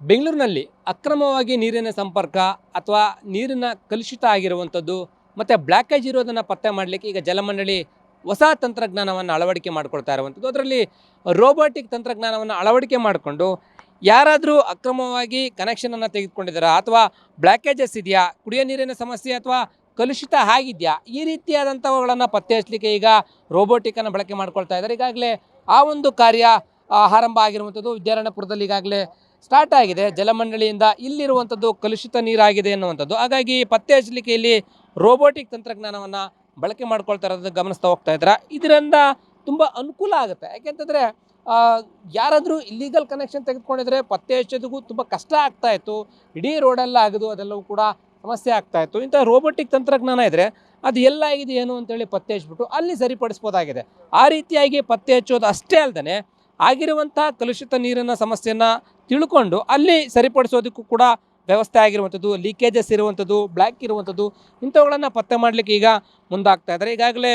ಬೆಂಗಳೂರಿನಲ್ಲಿ ಅಕ್ರಮವಾಗಿ ನೀರಿನ ಸಂಪರ್ಕ ಅಥವಾ ನೀರಿನ ಕಲುಷಿತ ಆಗಿರುವಂಥದ್ದು ಮತ್ತು ಬ್ಲ್ಯಾಕೇಜ್ ಇರೋದನ್ನು ಪತ್ತೆ ಮಾಡಲಿಕ್ಕೆ ಈಗ ಜಲಮಂಡಳಿ ಹೊಸ ತಂತ್ರಜ್ಞಾನವನ್ನು ಅಳವಡಿಕೆ ಮಾಡ್ಕೊಳ್ತಾ ಇರುವಂಥದ್ದು. ಅದರಲ್ಲಿ ರೋಬೋಟಿಕ್ ತಂತ್ರಜ್ಞಾನವನ್ನು ಅಳವಡಿಕೆ ಮಾಡಿಕೊಂಡು ಯಾರಾದರೂ ಅಕ್ರಮವಾಗಿ ಕನೆಕ್ಷನನ್ನು ತೆಗೆದುಕೊಂಡಿದ್ದಾರಾ ಅಥವಾ ಬ್ಲ್ಯಾಕೇಜಸ್ ಇದೆಯಾ, ಕುಡಿಯೋ ನೀರಿನ ಸಮಸ್ಯೆ ಅಥವಾ ಕಲುಷಿತ ಆಗಿದೆಯಾ, ಈ ರೀತಿಯಾದಂಥವುಗಳನ್ನು ಪತ್ತೆ ಹಚ್ಚಲಿಕ್ಕೆ ಈಗ ರೋಬೋಟಿಕ್ಕನ್ನು ಬಳಕೆ ಮಾಡ್ಕೊಳ್ತಾ ಇದ್ದಾರೆ. ಈಗಾಗಲೇ ಆ ಒಂದು ಕಾರ್ಯ ಆರಂಭ ಆಗಿರುವಂಥದ್ದು ವಿದ್ಯಾರಣ್ಯಪುರದಲ್ಲಿ ಈಗಾಗಲೇ ಸ್ಟಾರ್ಟ್ ಆಗಿದೆ. ಜಲಮಂಡಳಿಯಿಂದ ಇಲ್ಲಿರುವಂಥದ್ದು ಕಲುಷಿತ ನೀರಾಗಿದೆ ಅನ್ನುವಂಥದ್ದು. ಹಾಗಾಗಿ ಪತ್ತೆ ಹಚ್ಚಲಿಕ್ಕೆ ಇಲ್ಲಿ ರೋಬೋಟಿಕ್ ತಂತ್ರಜ್ಞಾನವನ್ನು ಬಳಕೆ ಮಾಡ್ಕೊಳ್ತಾ ಇರೋದನ್ನು ಗಮನಿಸ್ತಾ ಹೋಗ್ತಾ ಇದ್ದಾರೆ. ಇದರಿಂದ ತುಂಬ ಅನುಕೂಲ ಆಗುತ್ತೆ. ಯಾಕೆಂತಂದರೆ ಯಾರಾದರೂ ಇಲ್ಲೀಗಲ್ ಕನೆಕ್ಷನ್ ತೆಗೆದುಕೊಂಡಿದ್ರೆ ಪತ್ತೆ ಹಚ್ಚೋದಕ್ಕೂ ತುಂಬ ಕಷ್ಟ ಆಗ್ತಾಯಿತ್ತು. ಇಡೀ ರೋಡೆಲ್ಲ ಆಗೋದು ಅದೆಲ್ಲವೂ ಕೂಡ ಸಮಸ್ಯೆ ಆಗ್ತಾಯಿತ್ತು. ಇಂಥ ರೋಬೋಟಿಕ್ ತಂತ್ರಜ್ಞಾನ ಇದ್ದರೆ ಅದು ಎಲ್ಲ ಆಗಿದೆ ಏನು ಅಂತೇಳಿ ಪತ್ತೆ ಹಚ್ಬಿಟ್ಟು ಅಲ್ಲಿ ಸರಿಪಡಿಸ್ಬೋದಾಗಿದೆ. ಆ ರೀತಿಯಾಗಿ ಪತ್ತೆ ಹಚ್ಚೋದು ಅಷ್ಟೇ ಅಲ್ಲದೆ ಆಗಿರುವಂಥ ಕಲುಷಿತ ನೀರಿನ ಸಮಸ್ಯೆಯನ್ನು ತಿಳ್ಕೊಂಡು ಅಲ್ಲಿ ಸರಿಪಡಿಸೋದಕ್ಕೂ ಕೂಡ ವ್ಯವಸ್ಥೆ ಆಗಿರುವಂಥದ್ದು, ಲೀಕೇಜಸ್ ಇರುವಂಥದ್ದು, ಬ್ಲ್ಯಾಕ್ ಇರುವಂಥದ್ದು ಇಂಥವುಗಳನ್ನು ಪತ್ತೆ ಮಾಡಲಿಕ್ಕೆ ಈಗ ಮುಂದಾಗ್ತಾ ಇದ್ದಾರೆ. ಈಗಾಗಲೇ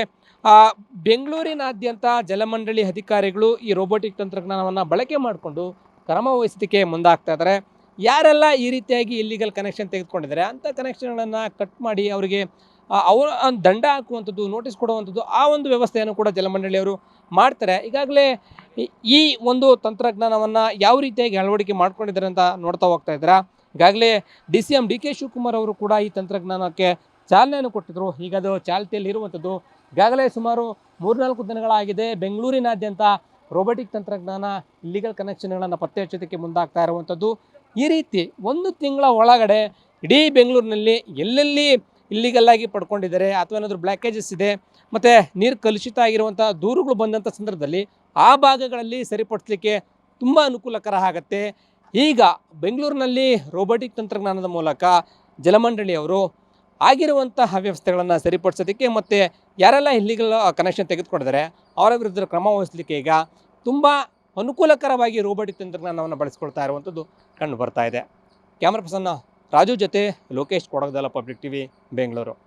ಬೆಂಗಳೂರಿನಾದ್ಯಂತ ಜಲಮಂಡಳಿ ಅಧಿಕಾರಿಗಳು ಈ ರೋಬೋಟಿಕ್ ತಂತ್ರಜ್ಞಾನವನ್ನು ಬಳಕೆ ಮಾಡಿಕೊಂಡು ಕ್ರಮ ವಹಿಸೋದಕ್ಕೆ ಮುಂದಾಗ್ತಾ ಇದ್ದಾರೆ. ಯಾರೆಲ್ಲ ಈ ರೀತಿಯಾಗಿ ಇಲ್ಲಿಗಲ್ ಕನೆಕ್ಷನ್ ತೆಗೆದುಕೊಂಡಿದ್ದಾರೆ ಅಂಥ ಕನೆಕ್ಷನ್ಗಳನ್ನು ಕಟ್ ಮಾಡಿ ಅವರಿಗೆ ಅವರ ದಂಡ ಹಾಕುವಂಥದ್ದು, ನೋಟಿಸ್ ಕೊಡುವಂಥದ್ದು, ಆ ಒಂದು ವ್ಯವಸ್ಥೆಯನ್ನು ಕೂಡ ಜಲಮಂಡಳಿಯವರು ಮಾಡ್ತಾರೆ. ಈಗಾಗಲೇ ಈ ಒಂದು ತಂತ್ರಜ್ಞಾನವನ್ನು ಯಾವ ರೀತಿಯಾಗಿ ಅಳವಡಿಕೆ ಮಾಡ್ಕೊಂಡಿದ್ದಾರೆ ಅಂತ ನೋಡ್ತಾ ಹೋಗ್ತಾ ಇದ್ದಾರೆ. ಈಗಾಗಲೇ DCM DK ಶಿವಕುಮಾರ್ ಅವರು ಕೂಡ ಈ ತಂತ್ರಜ್ಞಾನಕ್ಕೆ ಚಾಲನೆಯನ್ನು ಕೊಟ್ಟಿದ್ದರು. ಈಗ ಅದು ಚಾಲ್ತಿಯಲ್ಲಿ ಇರುವಂಥದ್ದು. ಈಗಾಗಲೇ ಸುಮಾರು 3-4 ದಿನಗಳಾಗಿದೆ ಬೆಂಗಳೂರಿನಾದ್ಯಂತ ರೋಬೋಟಿಕ್ ತಂತ್ರಜ್ಞಾನ ಇಲ್ಲಿಗಲ್ ಕನೆಕ್ಷನ್ಗಳನ್ನು ಪತ್ತೆ ಹಚ್ಚೋದಕ್ಕೆ ಮುಂದಾಗ್ತಾ ಇರುವಂಥದ್ದು. ಈ ರೀತಿ 1 ತಿಂಗಳ ಒಳಗಡೆ ಇಡೀ ಬೆಂಗಳೂರಿನಲ್ಲಿ ಎಲ್ಲೆಲ್ಲಿ ಇಲ್ಲಿಗಲ್ಲಾಗಿ ಪಡ್ಕೊಂಡಿದ್ದಾರೆ ಅಥವಾ ಏನಾದರೂ ಬ್ಲ್ಯಾಕೇಜಸ್ ಇದೆ ಮತ್ತು ನೀರು ಕಲುಷಿತ ಆಗಿರುವಂಥ ದೂರುಗಳು ಬಂದಂಥ ಸಂದರ್ಭದಲ್ಲಿ ಆ ಭಾಗಗಳಲ್ಲಿ ಸರಿಪಡಿಸಲಿಕ್ಕೆ ತುಂಬ ಅನುಕೂಲಕರ ಆಗುತ್ತೆ. ಈಗ ಬೆಂಗಳೂರಿನಲ್ಲಿ ರೋಬೋಟಿಕ್ ತಂತ್ರಜ್ಞಾನದ ಮೂಲಕ ಜಲಮಂಡಳಿಯವರು ಆಗಿರುವಂತಹ ವ್ಯವಸ್ಥೆಗಳನ್ನು ಸರಿಪಡಿಸೋದಕ್ಕೆ ಮತ್ತು ಯಾರೆಲ್ಲ ಇಲ್ಲಿಗಲ್ ಕನೆಕ್ಷನ್ ತೆಗೆದುಕೊಂಡಿದ್ದಾರೆ ಅವರ ವಿರುದ್ಧ ಕ್ರಮ ವಹಿಸಲಿಕ್ಕೆ ಈಗ ತುಂಬ ಅನುಕೂಲಕರವಾಗಿ ರೋಬೋಟಿಕ್ ತಂತ್ರಜ್ಞಾನವನ್ನು ಬಳಸ್ಕೊಳ್ತಾ ಇರುವಂಥದ್ದು ಕಂಡು ಬರ್ತಾ ಇದೆ. ಕ್ಯಾಮ್ರಾ ಪರ್ಸನ್ ರಾಜು ಜೊತೆ ಲೋಕೇಶ್ ಕೊಡಗದಲ್ಲ, ಪಬ್ಲಿಕ್ ಟಿವಿ, ಬೆಂಗಳೂರು.